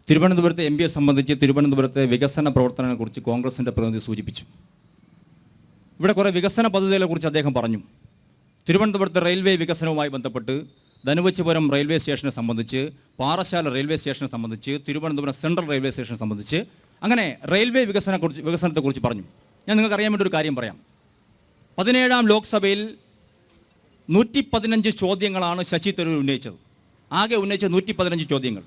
തിരുവനന്തപുരത്തെ എംപിയെ സംബന്ധിച്ച് തിരുവനന്തപുരത്തെ വികസന പ്രവർത്തനങ്ങളെക്കുറിച്ച് കോൺഗ്രസിൻ്റെ പ്രതിനിധി സൂചിപ്പിച്ചു. ഇവിടെ കുറേ വികസന പദ്ധതികളെക്കുറിച്ച് അദ്ദേഹം പറഞ്ഞു. തിരുവനന്തപുരത്തെ റെയിൽവേ വികസനവുമായി ബന്ധപ്പെട്ട് ധനുവച്ചപുരം റെയിൽവേ സ്റ്റേഷനെ സംബന്ധിച്ച്, പാറശാല റെയിൽവേ സ്റ്റേഷനെ സംബന്ധിച്ച്, തിരുവനന്തപുരം സെൻട്രൽ റെയിൽവേ സ്റ്റേഷനെ സംബന്ധിച്ച്, അങ്ങനെ റെയിൽവേ വികസനത്തെക്കുറിച്ച് പറഞ്ഞു. ഞാൻ നിങ്ങൾക്ക് അറിയാൻ വേണ്ടി ഒരു കാര്യം പറയാം. 17ാം ലോക്സഭയിൽ 115 ചോദ്യങ്ങളാണ് ശശി തരൂർ ഉന്നയിച്ചത്. ആകെ ഉന്നയിച്ച 115 ചോദ്യങ്ങൾ.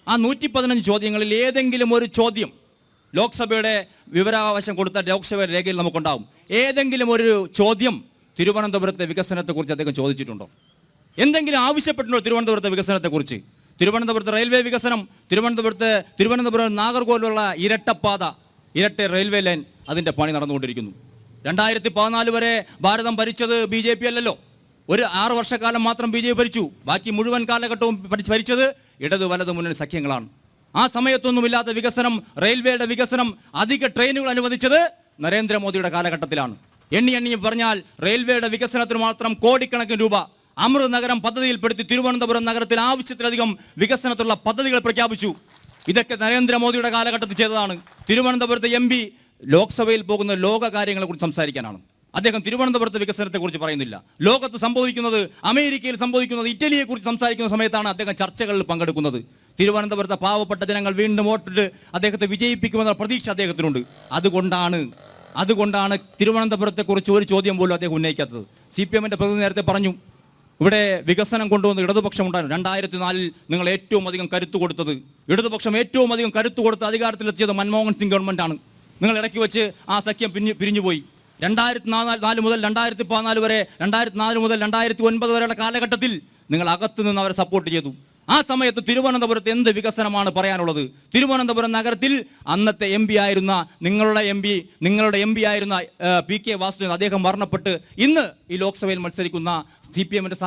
ആ 115 ചോദ്യങ്ങളിൽ ഏതെങ്കിലും ഒരു ചോദ്യം ലോക്സഭയുടെ വിവരാവകാശം കൊടുത്ത ലോക്സഭയുടെ രേഖയിൽ നമുക്കുണ്ടാവും. ഏതെങ്കിലും ഒരു ചോദ്യം തിരുവനന്തപുരത്തെ വികസനത്തെക്കുറിച്ച് അദ്ദേഹം ചോദിച്ചിട്ടുണ്ടോ? എന്തെങ്കിലും ആവശ്യപ്പെട്ടുണ്ടോ തിരുവനന്തപുരത്തെ വികസനത്തെക്കുറിച്ച്? തിരുവനന്തപുരത്ത് റെയിൽവേ വികസനം, തിരുവനന്തപുരം നാഗർകോവിലുള്ള ഇരട്ടപ്പാത, ഇരട്ട റെയിൽവേ ലൈൻ, അതിൻ്റെ പണി നടന്നുകൊണ്ടിരിക്കുന്നു. 2014 വരെ ഭാരതം ഭരിച്ചത് BJP അല്ലല്ലോ. ഒരു 6 വർഷക്കാലം മാത്രം BJP ഭരിച്ചു. ബാക്കി മുഴുവൻ കാലഘട്ടവും ഭരിച്ചത് ഇടത് വലത് മുന്നണി സഖ്യങ്ങളാണ്. ആ സമയത്തൊന്നുമില്ലാത്ത വികസനം, റെയിൽവേയുടെ വികസനം, അധിക ട്രെയിനുകൾ അനുവദിച്ചത് നരേന്ദ്രമോദിയുടെ കാലഘട്ടത്തിലാണ്. എണ്ണി പറഞ്ഞാൽ റെയിൽവേയുടെ വികസനത്തിന് മാത്രം കോടിക്കണക്കിന് രൂപ അമൃത് നഗരം പദ്ധതിയിൽപ്പെടുത്തി തിരുവനന്തപുരം നഗരത്തിൽ ആവശ്യത്തിലധികം വികസനത്തിലുള്ള പദ്ധതികൾ പ്രഖ്യാപിച്ചു. ഇതൊക്കെ നരേന്ദ്രമോദിയുടെ കാലഘട്ടത്തിൽ ചെയ്തതാണ്. തിരുവനന്തപുരത്തെ MP ലോക്സഭയിൽ പോകുന്ന ലോക കാര്യങ്ങളെക്കുറിച്ച് സംസാരിക്കാനാണ്. അദ്ദേഹം തിരുവനന്തപുരത്തെ വികസനത്തെക്കുറിച്ച് പറയുന്നില്ല. ലോകത്ത് സംഭവിക്കുന്നത്, അമേരിക്കയിൽ സംഭവിക്കുന്നത്, ഇറ്റലിയെക്കുറിച്ച് സംസാരിക്കുന്ന സമയത്താണ് അദ്ദേഹം ചർച്ചകളിൽ പങ്കെടുക്കുന്നത്. തിരുവനന്തപുരത്തെ പാവപ്പെട്ട ജനങ്ങൾ വീണ്ടും വോട്ടിട്ട് അദ്ദേഹത്തെ വിജയിപ്പിക്കുമെന്ന പ്രതീക്ഷ അദ്ദേഹത്തിനുണ്ട്. അതുകൊണ്ടാണ് തിരുവനന്തപുരത്തെക്കുറിച്ച് ഒരു ചോദ്യം പോലും അദ്ദേഹം ഉന്നയിക്കാത്തത്. CPM-ന്റെ പ്രതിനിധി നേരത്തെ പറഞ്ഞു, ഇവിടെ വികസനം കൊണ്ടുവന്ന് ഇടതുപക്ഷം ഉണ്ടായിരുന്നു. 2004 നിങ്ങൾ ഏറ്റവും അധികം കരുത്തു കൊടുത്തത്, ഇടതുപക്ഷം ഏറ്റവും അധികം കരുത്തു കൊടുത്ത് അധികാരത്തിലെത്തിയത് മൻമോഹൻ സിംഗ് ഗവൺമെൻറ്റാണ്. നിങ്ങൾ ഇടയ്ക്ക് വെച്ച് ആ സഖ്യം പിരിഞ്ഞുപോയി. 2004 മുതൽ 2014 വരെ, 2004 മുതൽ 2009 വരെയുള്ള കാലഘട്ടത്തിൽ നിങ്ങൾ അകത്തു നിന്ന് അവരെ സപ്പോർട്ട് ചെയ്തു. ആ സമയത്ത് തിരുവനന്തപുരത്ത് എന്ത് വികസനമാണ് പറയാനുള്ളത്? തിരുവനന്തപുരം നഗരത്തിൽ അന്നത്തെ നിങ്ങളുടെ എം പി ആയിരുന്ന PK വാസുദേവൻ, അദ്ദേഹം മരണപ്പെട്ട് ഇന്ന് ഈ ലോക്സഭയിൽ മത്സരിക്കുന്ന CPM-ന്റെ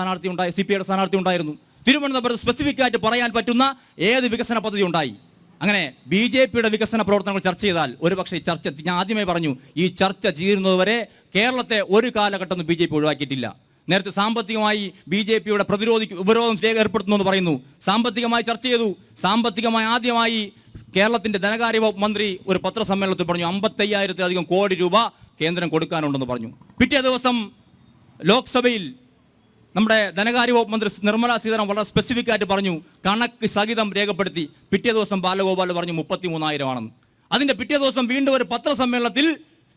CPI-യുടെ സ്ഥാനാർത്ഥി ഉണ്ടായിരുന്നു. തിരുവനന്തപുരത്ത് സ്പെസിഫിക് ആയിട്ട് പറയാൻ പറ്റുന്ന ഏത് വികസന പദ്ധതി ഉണ്ടായി? അങ്ങനെ BJP-യുടെ വികസന പ്രവർത്തനങ്ങൾ ചർച്ച ചെയ്താൽ ഒരുപക്ഷെ ഞാൻ ആദ്യമേ പറഞ്ഞു, ഈ ചർച്ച ചെയ്യുന്നതുവരെ കേരളത്തെ ഒരു കാലഘട്ടം BJP ഒഴിവാക്കിയിട്ടില്ല. നേരത്തെ സാമ്പത്തികമായി BJP-യുടെ ഉപരോധം ഏർപ്പെടുത്തുന്നു എന്ന് പറയുന്നു. സാമ്പത്തികമായി ചർച്ച ചെയ്തു. ആദ്യമായി കേരളത്തിൻ്റെ ധനകാര്യ വകുപ്പ് മന്ത്രി ഒരു പത്രസമ്മേളനത്തിൽ പറഞ്ഞു 55,000-ലധികം കോടി രൂപ കേന്ദ്രം കൊടുക്കാനുണ്ടെന്ന് പറഞ്ഞു. പിറ്റേ ദിവസം ലോക്സഭയിൽ നമ്മുടെ ധനകാര്യ വകുപ്പ് മന്ത്രി നിർമ്മല സീതാരാമൻ വളരെ സ്പെസിഫിക് ആയിട്ട് പറഞ്ഞു, കണക്ക് സഹിതം രേഖപ്പെടുത്തി. പിറ്റേ ദിവസം ബാലഗോപാൽ പറഞ്ഞു 33,000 ആണെന്ന്. അതിൻ്റെ പിറ്റേ ദിവസം വീണ്ടും ഒരു പത്രസമ്മേളനത്തിൽ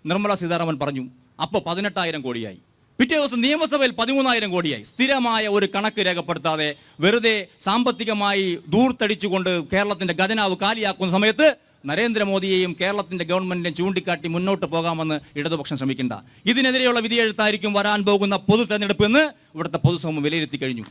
നിർമ്മല സീതാരാമൻ പറഞ്ഞു, അപ്പോൾ 18,000 കോടിയായി. പിറ്റേ ദിവസം നിയമസഭയിൽ 13,000 കോടിയായി. സ്ഥിരമായ ഒരു കണക്ക് രേഖപ്പെടുത്താതെ വെറുതെ സാമ്പത്തികമായി ദൂർത്തടിച്ചുകൊണ്ട് കേരളത്തിൻ്റെ ഖജനാവ് കാലിയാക്കുന്ന സമയത്ത് നരേന്ദ്രമോദിയെയും കേരളത്തിൻ്റെ ഗവൺമെൻറ്റിനെയും ചൂണ്ടിക്കാട്ടി മുന്നോട്ട് പോകാമെന്ന് ഇടതുപക്ഷം ശ്രമിക്കേണ്ട. ഇതിനെതിരെയുള്ള വിധിയെഴുത്തായിരിക്കും വരാൻ പോകുന്ന പൊതു തെരഞ്ഞെടുപ്പ് എന്ന് ഇവിടുത്തെ പൊതുസമൂഹം വിലയിരുത്തി കഴിഞ്ഞു.